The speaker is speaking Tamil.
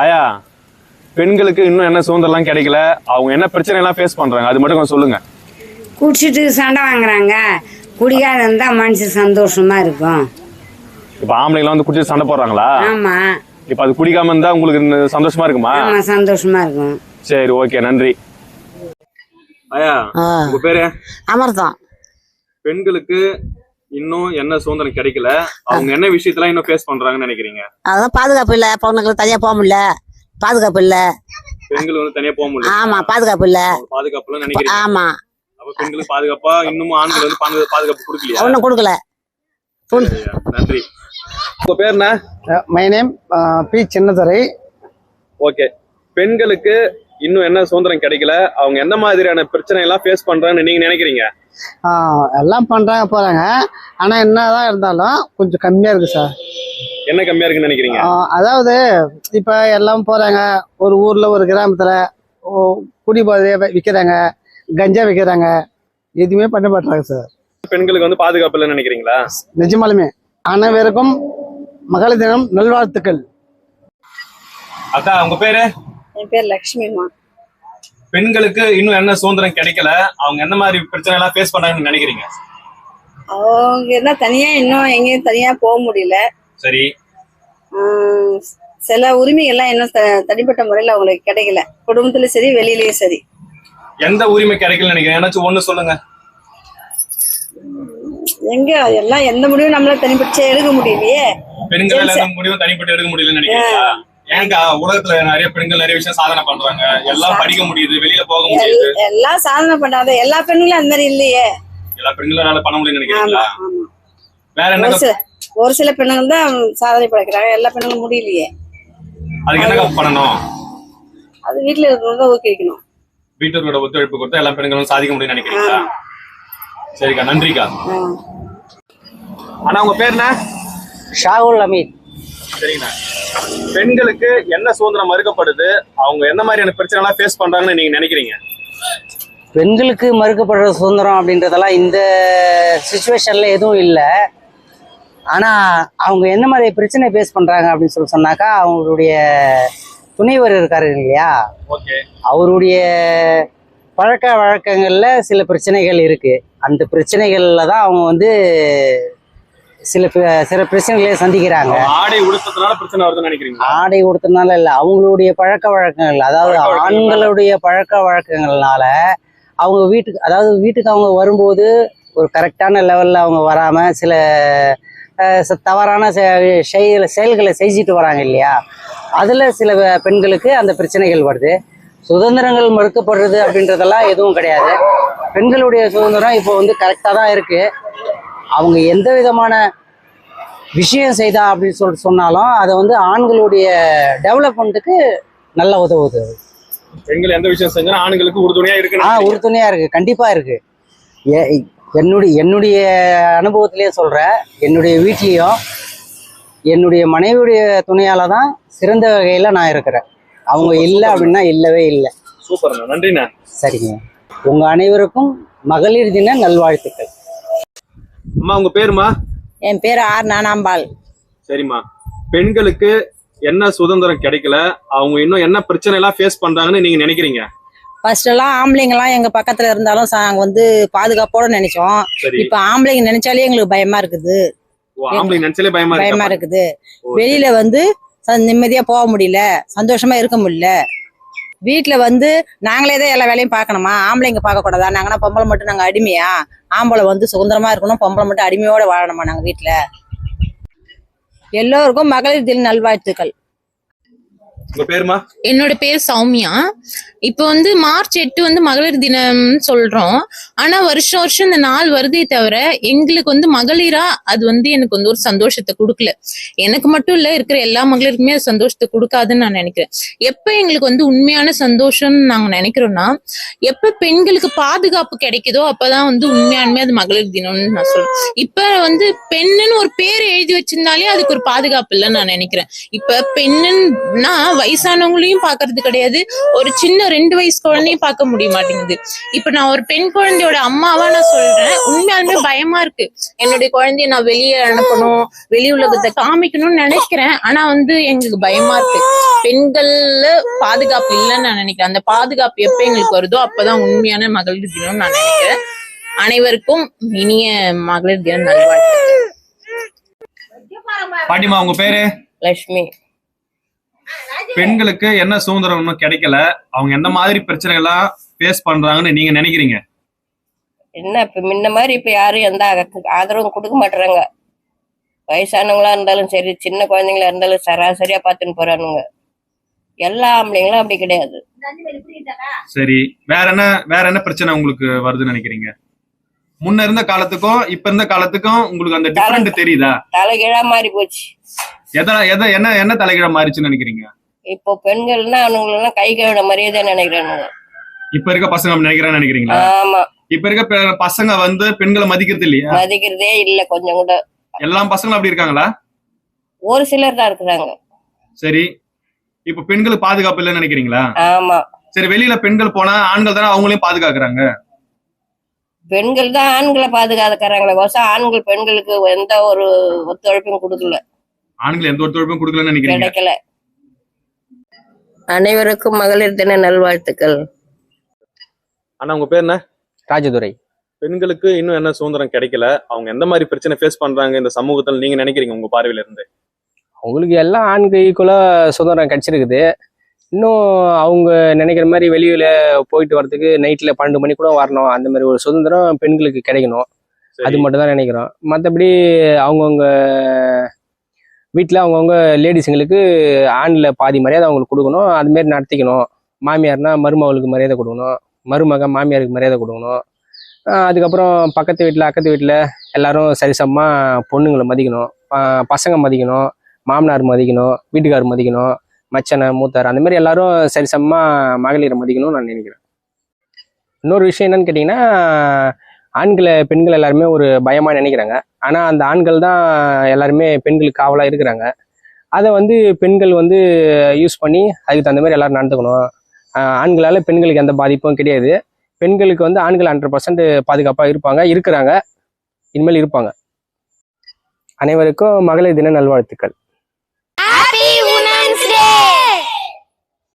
ஆயா, பெண்களுக்கு இன்னும் என்ன சுதந்திரம்லாம் கிடைக்கல, அவங்க என்ன பிரச்சனை எல்லாம் ஃபேஸ் பண்றாங்க, அது மட்டும் கொஞ்சம் சொல்லுங்க. குடிச்சிட்டு சண்டை வாங்குறாங்க. குடிக்காத இருந்தா மனுஷன் சந்தோஷமா இருக்கும். இப்ப ஆம்பளைங்களாம் வந்து குடிச்சிட்டு சண்டை போடுறாங்களா? ஆமா. இப்ப அது குடிக்காம இருந்தா உங்களுக்கு சந்தோஷமா இருக்குமா? ஆமா, சந்தோஷமா இருக்கும். சரி, ஓகே, நன்றி. ஆயா, உங்க பேரு? அமர்தம். பெண்களுக்கு இன்னும் என்ன சுதந்திரம் கிடைக்கல, அவங்க என்ன விஷயத்தெல்லாம் இன்னும் ஃபேஸ் பண்றாங்கன்னு நினைக்கிறீங்க? அதான் பாதுகாப்பு இல்ல, பொண்ணுங்களுக்கு தனியா போக முடியல, பாதுகாப்பு இல்ல. பெண்கள் வந்து தனியா போக முடியல. ஆமா, பாதுகாப்பு இல்ல. பாதுகாப்புல நினைக்கிறீங்க? ஆமா. அப்ப பெண்களுக்கு பாதுகாப்பா இன்னமும் ஆண்கள் வந்து பாதுகாப்பு கொடுக்கலையா? ஒண்ணும் கொடுக்கல. நன்றி. உங்க பேர் என்ன? My name P Chinnadurai. Okay, பெண்களுக்கு இன்னும் என்ன சுதந்திரம் கிடைக்கல, அவங்க எந்த மாதிரியான பிரச்சனை எல்லாம் ஃபேஸ் பண்றாங்கன்னு நீங்க நினைக்கிறீங்க? எல்லாம் பண்றாங்க போறாங்க, ஆனா என்னதான் இருந்தாலும் கொஞ்சம் கம்மியா இருக்கு சார். என்ன கம்மியா இருக்குன்னு நினைக்கிறீங்க? அதாவது இப்ப எல்லாம் போறாங்க, ஒரு ஊர்ல ஒரு கிராமத்துல குடி போதைய விற்கிறாங்க, கஞ்சா விற்கிறாங்க, எதுவுமே பண்ண மாட்டாங்க சார். பெண்களுக்கு வந்து பாதுகாப்பு இல்லைன்னு நினைக்கிறீங்களா? நிஜமாலுமே. அனைவருக்கும் மகளிர் தினம் நல்வாழ்த்துக்கள். அக்கா, உங்க பேரு? என் பேர் லட்சுமிமா. பெண்களுக்கு இன்னும் என்ன சுதந்திரம் கிடைக்கல, அவங்க என்ன மாதிரி பிரச்சனை எல்லாம் ஃபேஸ் பண்றாங்கன்னு நினைக்கிறீங்க? அவங்க என்ன தனியா இன்னும் எங்கேயும் தனியா போக முடியல. சரி. சில உரிமைகள்லாம் இன்னும் தனிப்பட்ட முறையில் அவங்களுக்கு கிடைக்கல, குடும்பத்துல சரி வெளியிலயும் சரி. எந்த உரிமை கிடைக்கல நினைக்கிறேன்? ஏன்னாச்சும் ஒண்ணு சொல்லுங்க. எங்க எல்லாம் எந்த முடிவும் நம்மளால தனிப்பட்டு எடுக்க முடியலையே. பெண்கள் எந்த முடிவும் தனிப்பட்டு எடுக்க முடியலன்னு நினைக்கிறீங்களா? ஏங்க, உலகத்துல நிறைய பெண்கள் நிறைய விஷயம் சாதனை பண்றாங்க, எல்லாம் படிக்க முடியுது, வெளியில போக முடியுது. எல்லாம் சாதனை பண்ணாத எல்லா பெண்களும் அந்த மாதிரி இல்லையே. எல்லா பெண்களால பண்ண முடியும்னு நினைக்கிறீங்களா? வேற என்ன? ஒரு சில பெண்கள் தான் சாதனை படைக்கிறாங்க, எல்லா பெண்களும் முடியலையே. அதுக்கு என்ன பண்ணணும்? அது வீட்டுல இருக்கிறவங்க ஊக்குவிக்கணும். வீட்டோட ஒத்துழைப்பு கொடுத்தா எல்லா பெண்களும் சாதிக்க முடியும்னு நினைக்கிறீங்களா? சரிக்கா, நன்றிக்கா. ஆனா உங்க பேர் என்ன? ஷாகுல் அமீத். சரிங்கண்ணா. பெண்களுக்கு என்ன சுதந்திரம் மறுக்கப்படுது, அவங்க என்ன மாதிரியான பிரச்சனை எல்லாம் ஃபேஸ் பண்றாங்கன்னு நீங்க நினைக்கிறீங்க? பெண்களுக்கு மறுக்கப்படுற சுதந்திரம் அப்படின்றதெல்லாம் இந்த சிச்சுவேஷன்ல எதுவும் இல்லை. ஆனா அவங்க என்ன மாதிரி பிரச்சனை ஃபேஸ் பண்றாங்க அப்படின்னு சொன்னாக்கா, அவங்களுடைய துணைவர் இருக்காரு இல்லையா, அவருடைய பழக்க வழக்கங்கள்ல சில பிரச்சனைகள் இருக்கு. அந்த பிரச்சனைகள்ல தான் அவங்க வந்து சில பிரச்சனைகளை சந்திக்கிறாங்க. ஆடை உடுத்ததுனால பிரச்சனை வருதுன்னு நினைக்கிறீங்க? ஆடை உடுத்ததுனால இல்ல, அவங்களுடைய பழக்க வழக்கங்கள், அதாவது ஆண்களுடைய பழக்க வழக்கங்கள்னால அவங்க வீட்டுக்கு அவங்க வரும்போது ஒரு கரெக்டான லெவல்ல அவங்க வராம சில தவறான செயல்களை செஞ்சுட்டு வராங்க இல்லையா, அதுல சில பெண்களுக்கு அந்த பிரச்சனைகள் வருது. சுதந்திரங்கள் மறுக்கப்படுறது அப்படின்றதெல்லாம் எதுவும் கிடையாது. பெண்களுடைய சுதந்திரம் இப்போ வந்து கரெக்டா தான் இருக்கு. அவங்க எந்த விதமான விஷயம் செய்தா அப்படின்னு சொன்னாலும் அதை வந்து ஆண்களுடைய டெவலப்மெண்ட்டுக்கு நல்ல உதவுது. பெண்கள் எந்த விஷயம் செஞ்சாலும் ஆண்களுக்கு உறுதுணையா இருக்கு. உறுதுணையா இருக்கு, கண்டிப்பா இருக்கு. என்னுடைய அனுபவத்திலேயே சொல்றேன், என்னுடைய வீட்லயும் என்னுடைய மனைவியுடைய துணையால தான் சிறந்த வகையில நான் இருக்கிறேன். அவங்க இல்லை அப்படின்னா இல்லவே இல்லை. சூப்பர், நன்றிண்ணா. சரிங்க, உங்க அனைவருக்கும் மகளிர் தின நல்வாழ்த்துக்கள். அம்மா, உங்க பேருமா? என் பேர் ஆர் நானாம்பாள். சரிம்மா, பெண்களுக்கு என்ன சுதந்திரம் கிடைக்கல, அவங்க இன்னும் என்ன பிரச்சனை எல்லாம் ஃபேஸ் பண்றாங்கன்னு நீங்க நினைக்கிறீங்க? ஃபர்ஸ்ட் எல்லாம் ஆம்பளைங்கெல்லாம் எங்க பக்கத்துல இருந்தாலும் நாங்க வந்து பாதுகாப்போட நினைச்சோம். இப்ப ஆம்பளைங்க நினைச்சாலே எங்களுக்கு பயமா இருக்குது. ஆம்பளைங்க நினைச்சாலே பயமா இருக்குது. வெளியில வந்து நிம்மதியா போக முடியல, சந்தோஷமா இருக்க முடியல. வீட்டுல வந்து நாங்களே தான் எல்லா வேலையும் பார்க்கணுமா, ஆம்பளைங்க பார்க்க கூடாதா? நாங்கன்னா பொம்பளை மட்டும் நாங்க அடிமையா? ஆம்பளை வந்து சுதந்திரமா இருக்கணும், பொம்பளை மட்டும் அடிமையோட வாழணுமா நாங்க வீட்டுல? எல்லோருக்கும் மகளிர் தின நல்வாழ்த்துக்கள். உங்க பேருமா? என்னோட பேர் சௌமியா. இப்போ வந்து மார்ச் 8 வந்து மகளிர் தினம் சொல்றோம். ஆனா வருஷம் வருஷம் இந்த நாள் வருதே தவிர எங்களுக்கு வந்து மகளிரா அது வந்து எனக்கு வந்து ஒரு சந்தோஷத்தை கொடுக்கல. எனக்கு மட்டும் இல்ல, இருக்கிற எல்லா மகளிருக்குமே அது சந்தோஷத்தை கொடுக்காதுன்னு நான் நினைக்கிறேன். எப்ப எங்களுக்கு வந்து உண்மையான சந்தோஷம்னு நாங்க நினைக்கிறோம்னா, எப்ப பெண்களுக்கு பாதுகாப்பு கிடைக்குதோ அப்பதான் வந்து உண்மையானுமே அது மகளிர் தினம்னு நான் சொல்றேன். இப்ப வந்து பெண்ணுன்னு ஒரு பேர் எழுதி வச்சிருந்தாலே அதுக்கு ஒரு பாதுகாப்பு இல்லைன்னு நான் நினைக்கிறேன். இப்ப பெண்ணுன்னா வயசானவங்களையும் பாக்குறது கிடையாது, ஒரு சின்ன 2 வயசு குழந்தையும் பார்க்க முடிய மாட்டேங்குது. இப்ப நான் ஒரு பெண் குழந்தையோட அம்மாவா நான் சொல்றேன், உண்மையாலுமே பயமா இருக்கு. என்னுடைய குழந்தைய நான் வெளியே அனுப்பணும், வெளி உலகத்தை காமிக்கணும்னு நினைக்கிறேன். ஆனா வந்து எங்களுக்கு பயமா இருக்கு. பெண்கள்ல பாதுகாப்பு இல்லைன்னு நான் நினைக்கிறேன். அந்த பாதுகாப்பு எப்ப எங்களுக்கு வருதோ அப்பதான் உண்மையான மகளிர் தினம் நான் நினைக்கிறேன். அனைவருக்கும் இனிய மகளிர் தினம் நல்வாழ்த்துக்கள். பாட்டிமா உங்க பேரு? லட்சுமி. பெண்களுக்கு என்ன சுதந்திரம் இன்னும் கிடைக்கல, அவங்க எந்த மாதிரி பிரச்சனைகள்லாம் ஃபேஸ் பண்றாங்கன்னு நீங்க நினைக்கிறீங்க? என்ன இப்ப முன்ன மாதிரி இப்ப யாரும் எந்த ஆதரவும் கொடுக்க மாட்டுறாங்க. வயசானவங்களா இருந்தாலும் சரி, சின்ன குழந்தைங்களா இருந்தாலும் சராசரியா பாத்துன்னு போறானுங்க. எல்லா ஆம்பளைங்களும் அப்படி கிடையாது. சரி, வேற என்ன பிரச்சனை உங்களுக்கு வருதுன்னு நினைக்கிறீங்க? முன்ன இருந்த காலத்துக்கும் இப்ப இருந்த காலத்துக்கும் உங்களுக்கு அந்த டிஃபரெண்ட் தெரியுதா? தலைகீழா மாறி போச்சு. என்ன தலைகீழா மாறிச்சுன்னு நினைக்கிறீங்க? இப்போ பெண்கள்னா அவனுங்களெல்லாம் கை கழுவின மாதிரியே தான் நினைக்கிறானுங்க. இப்ப இருக்க பசங்க அப்படி நினைக்கிறீங்களா? ஆமா. இப்ப இருக்க பசங்க வந்து பெண்களை மதிக்கிறது இல்லையா? மதிக்கிறதே இல்ல கொஞ்சம் கூட. எல்லா பசங்களும் அப்படி இருக்காங்களா? ஒரு சிலர் தான் இருக்கிறாங்க. சரி, இப்ப பெண்களுக்கு பாதுகாப்பு இல்லைன்னு நினைக்கிறீங்களா? ஆமா. சரி, வெளியில பெண்கள் போனா ஆண்கள் தானே அவங்களையும் பாதுகாக்கிறாங்க. பெண்கள் தான் ஆண்களை பாதுகாக்கிறாங்களே கோசம் ஆண்கள் பெண்களுக்கு எந்த ஒரு ஒத்துழைப்பும் கொடுக்கல. ஆண்கள் எந்த ஒத்துழைப்பும் கொடுக்கலன்னு நினைக்கிறீங்க? கிடைக்கல. அனைவருக்கும் மகளிர் தின நல்வாழ்த்துக்கள். ஆனா உங்க பேர் என்ன? ராஜதுரை. பெண்களுக்கு இன்னும் என்ன சுதந்திரம் கிடைக்கல, அவங்க எந்த மாதிரி பிரச்சனை ஃபேஸ் பண்றாங்க இந்த சமூகத்துல நீங்க நினைக்கிறீங்க உங்க பார்வையில இருந்து? அவங்களுக்கு எல்லாம் ஆண்கள் ஈக்குவலா சுதந்திரம் கிடைச்சிருக்குது. இன்னும் அவங்க நினைக்கிற மாதிரி வெளியில போயிட்டு வர்றதுக்கு நைட்ல 12 மணி கூட வரணும், அந்த மாதிரி ஒரு சுதந்திரம் பெண்களுக்கு கிடைக்கணும். அது மட்டும் தான் நினைக்கிறோம். மற்றபடி அவங்கவுங்க வீட்டில் அவங்கவுங்க லேடிஸுங்களுக்கு ஆண்ல பாதி மரியாதை அவங்களுக்கு கொடுக்கணும், அதுமாரி நடத்திக்கணும். மாமியார்னா மருமகளுக்கு மரியாதை கொடுக்கணும், மருமக மாமியாருக்கு மரியாதை கொடுக்கணும். அதுக்கப்புறம் பக்கத்து வீட்டில் அக்கத்து வீட்டில் எல்லாரும் சரிசமமாக பொண்ணுங்களை மதிக்கணும், பசங்க மதிக்கணும், மாமனார் மதிக்கணும், வீட்டுக்காரர் மதிக்கணும், மச்சனை மூத்தார், அந்த மாதிரி எல்லாரும் சரிசமமாக மகளிரை மதிக்கணும்னு நான் நினைக்கிறேன். இன்னொரு விஷயம் என்னன்னு கேட்டிங்கன்னா, ஆண்களை பெண்கள் எல்லாருமே ஒரு பயமாக நினைக்கிறாங்க. ஆனால் அந்த ஆண்கள் தான் எல்லாருமே பெண்களுக்கு காவலாக இருக்கிறாங்க. அதை வந்து பெண்கள் வந்து யூஸ் பண்ணி அதுக்கு தகுந்த மாதிரி எல்லாரும் நடந்துக்கணும். ஆண்களால் பெண்களுக்கு எந்த பாதிப்பும் கிடையாது. பெண்களுக்கு வந்து ஆண்கள் 100% பாதுகாப்பாக இருக்கிறாங்க, இனிமேல் இருப்பாங்க. அனைவருக்கும் மகளிர் தின நல்வாழ்த்துக்கள்.